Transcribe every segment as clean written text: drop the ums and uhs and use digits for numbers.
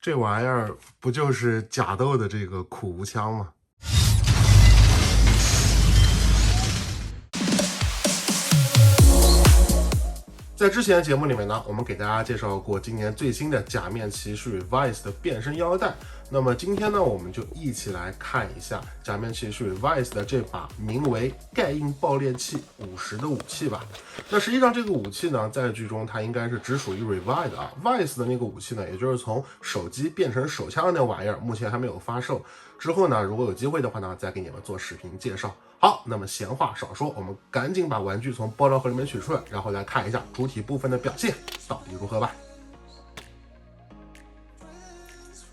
这玩意儿不就是甲斗的这个苦无枪吗？在之前的节目里面呢，我们给大家介绍过今年最新的假面骑士 Vice 的变身腰带。那么今天呢，我们就一起来看一下假面骑士 Vice 的这把名为盖印爆裂器50的武器吧。那实际上这个武器呢，在剧中它应该是只属于 Revive 的啊。Vice 的那个武器呢，也就是从手机变成手枪的那玩意儿，目前还没有发售。之后呢，如果有机会的话呢，再给你们做视频介绍。好，那么闲话少说，我们赶紧把玩具从包装盒里面取出来，然后来看一下主体部分的表现到底如何吧。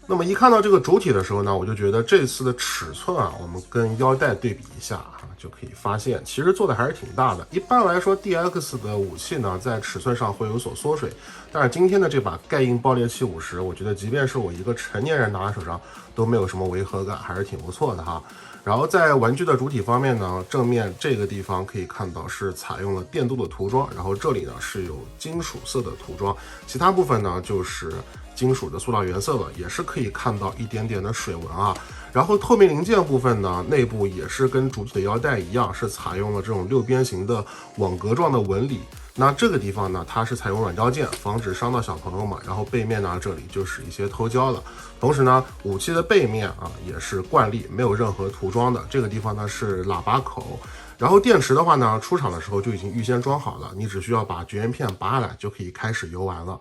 那么一看到这个主体的时候呢，我就觉得这次的尺寸啊，我们跟腰带对比一下啊，就可以发现其实做的还是挺大的。一般来说 DX 的武器呢，在尺寸上会有所缩水，但是今天的这把盖印爆裂器50，我觉得即便是我一个成年人拿在手上都没有什么违和感，还是挺不错的哈。然后在玩具的主体方面呢，正面这个地方可以看到是采用了电镀的涂装，然后这里呢是有金属色的涂装，其他部分呢就是金属的塑料原色了，也是可以看到一点点的水纹啊。然后透明零件部分呢，内部也是跟主体的腰带一样，是采用了这种6边形的网格状的纹理。那这个地方呢，它是采用软胶件，防止伤到小朋友嘛。然后背面呢，这里就是一些偷胶了。同时呢，武器的背面啊也是惯例，没有任何涂装的。这个地方呢是喇叭口。然后电池的话呢，出厂的时候就已经预先装好了，你只需要把绝缘片拔下来就可以开始游玩了。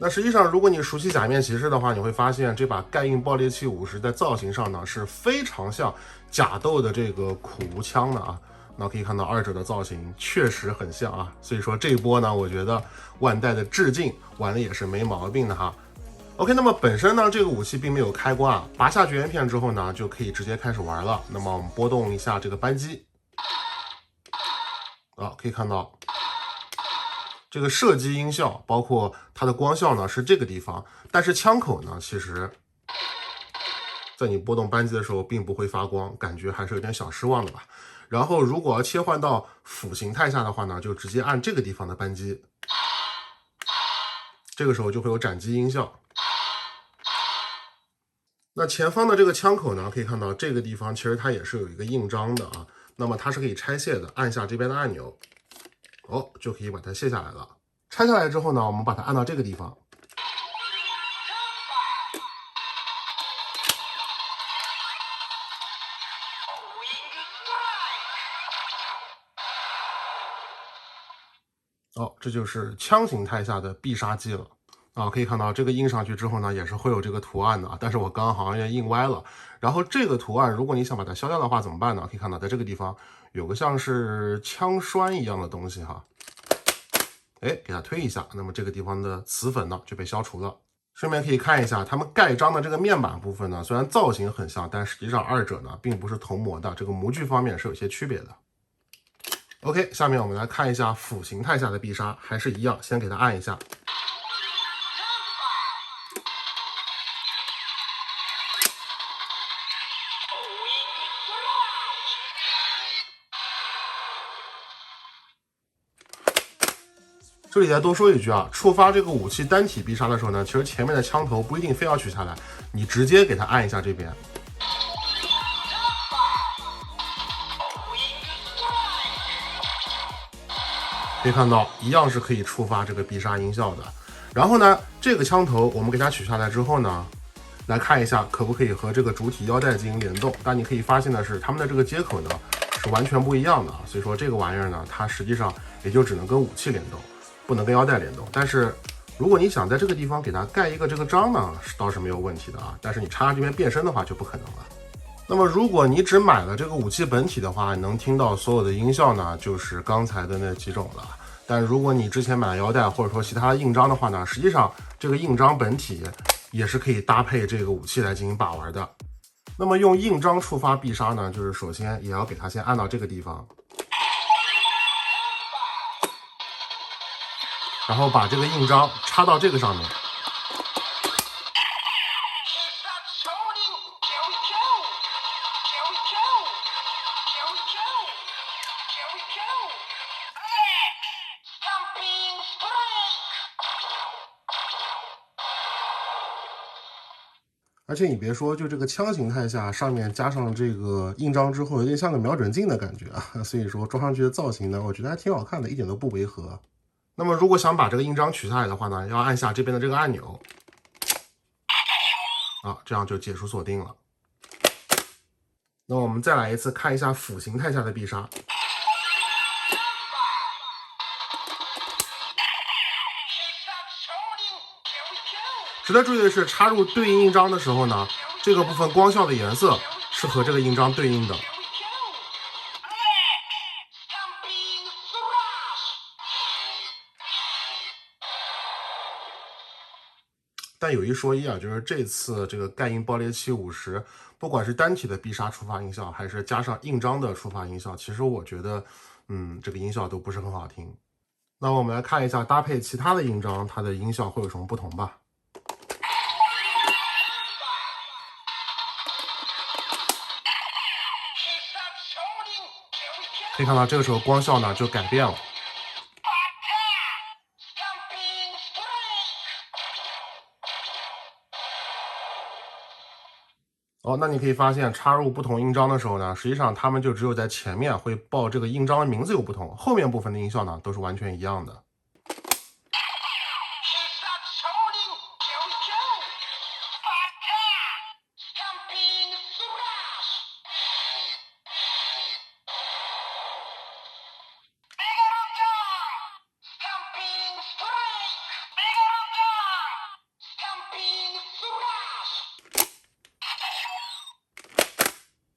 那实际上，如果你熟悉假面骑士的话，你会发现这把盖印爆裂器50在造型上呢是非常像甲斗的这个苦无枪的啊。那可以看到二者的造型确实很像啊，所以说这一波呢，我觉得万代的致敬玩的也是没毛病的哈。OK， 那么本身呢，这个武器并没有开关啊，拔下绝缘片之后呢，就可以直接开始玩了。那么我们拨动一下这个扳机，可以看到这个射击音效，包括它的光效呢是这个地方，但是枪口呢，其实在你拨动扳机的时候并不会发光，感觉还是有点小失望的吧。然后如果要切换到俯形态下的话呢，就直接按这个地方的扳机，这个时候就会有斩击音效。那前方的这个枪口呢，可以看到这个地方其实它也是有一个印章的啊，那么它是可以拆卸的，按下这边的按钮，就可以把它卸下来了。拆下来之后呢，我们把它按到这个地方。这就是枪形态下的必杀技了可以看到这个印上去之后呢，也是会有这个图案的但是我刚刚好像印歪了。然后这个图案，如果你想把它消掉的话怎么办呢？可以看到在这个地方有个像是枪栓一样的东西哈，给它推一下，那么这个地方的磁粉呢就被消除了。顺便可以看一下它们盖章的这个面板部分呢，虽然造型很像，但实际上二者呢并不是同模的，这个模具方面是有些区别的。OK， 下面我们来看一下俯形态下的必杀，还是一样，先给它按一下。这里再多说一句啊，触发这个武器单体必杀的时候呢，其实前面的枪头不一定非要取下来，你直接给它按一下这边。可以看到，一样是可以触发这个必杀音效的。然后呢，这个枪头我们给它取下来之后呢，来看一下可不可以和这个主体腰带进行联动。但你可以发现的是，它们的这个接口呢是完全不一样的啊。所以说这个玩意儿呢，它实际上也就只能跟武器联动，不能跟腰带联动。但是如果你想在这个地方给它盖一个这个章呢，倒是没有问题的啊。但是你插这边变身的话就不可能了。那么如果你只买了这个武器本体的话，你能听到所有的音效呢，就是刚才的那几种了。但如果你之前买了腰带或者说其他的印章的话呢，实际上这个印章本体也是可以搭配这个武器来进行把玩的。那么用印章触发必杀呢，就是首先也要给它先按到这个地方，然后把这个印章插到这个上面。而且你别说，就这个枪形态下，上面加上这个印章之后，有点像个瞄准镜的感觉啊。所以说装上去的造型呢，我觉得还挺好看的，一点都不违和。那么如果想把这个印章取下来的话呢，要按下这边的这个按钮，啊，这样就解除锁定了。那我们再来一次看一下斧形态下的必杀。值得注意的是，插入对应印章的时候呢，这个部分光效的颜色是和这个印章对应的。但有一说一啊，就是这次这个盖因爆裂器50，不管是单体的必杀触发音效，还是加上印章的触发音效，其实我觉得，这个音效都不是很好听。那我们来看一下搭配其他的印章，它的音效会有什么不同吧。可以看到，这个时候光效呢就改变了。那你可以发现，插入不同印章的时候呢，实际上它们就只有在前面会报这个印章的名字有不同，后面部分的音效呢都是完全一样的。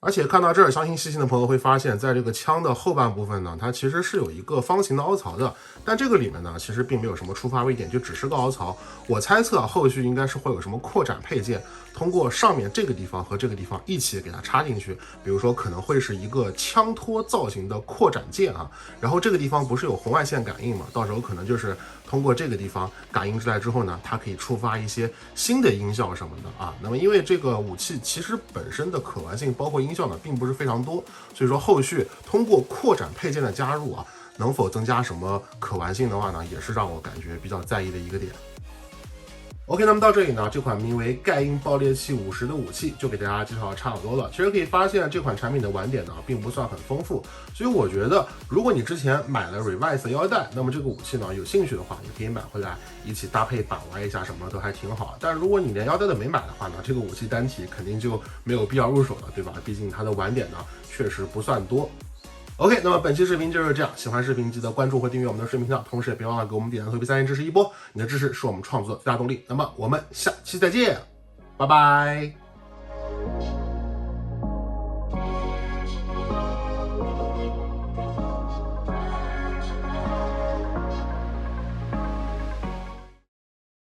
而且看到这儿，相信细心的朋友会发现，在这个枪的后半部分呢，它其实是有一个方形的凹槽的，但这个里面呢，其实并没有什么触发位点，就只是个凹槽。我猜测后续应该是会有什么扩展配件，通过上面这个地方和这个地方一起给它插进去，比如说可能会是一个枪托造型的扩展件啊，然后这个地方不是有红外线感应嘛，到时候可能就是通过这个地方感应出来之后呢，它可以触发一些新的音效什么的啊。那么因为这个武器其实本身的可玩性包括音效呢并不是非常多，所以说后续通过扩展配件的加入啊，能否增加什么可玩性的话呢，也是让我感觉比较在意的一个点。OK， 那么到这里呢，这款名为盖因爆裂器50的武器就给大家介绍的差不多了。其实可以发现这款产品的玩点呢并不算很丰富，所以我觉得如果你之前买了 Revice 的腰带，那么这个武器呢有兴趣的话，也可以买回来一起搭配板玩一下，什么都还挺好。但如果你连腰带都没买的话呢，这个武器单体肯定就没有必要入手了，对吧？毕竟它的玩点呢确实不算多。OK， 那么本期视频就是这样。喜欢视频记得关注和订阅我们的视频频道，同时也别忘了给我们点赞和比3连支持一波。你的支持是我们创作的最大动力。那么我们下期再见，拜拜。